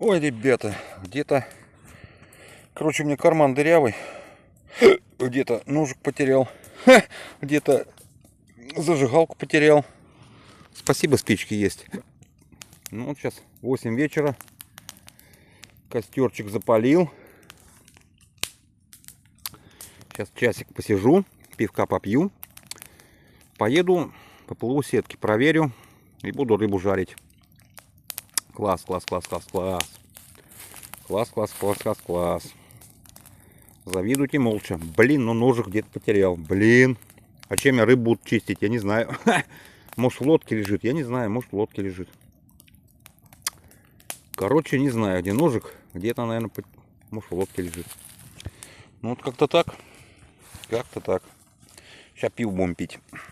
Ой, ребята, где-то, короче, у меня карман дырявый, где-то ножик потерял, где-то зажигалку потерял. Спасибо, спички есть. Ну вот сейчас 8 вечера, костерчик запалил. Сейчас часик посижу, пивка попью, поеду, поплыву сетки, проверю и буду рыбу жарить. Класс, класс, класс, класс, класс. Класс, класс, класс, класс, класс. Завидуйте молча. Блин, ну ножик где-то потерял. Блин. А чем я рыбу буду чистить? Я не знаю. Может в лодке лежит? Я не знаю. Может в лодке лежит. Короче, не знаю, где ножик. Где-то, наверное, может в лодке лежит. Ну вот как-то так. Как-то так. Сейчас пиво будем пить.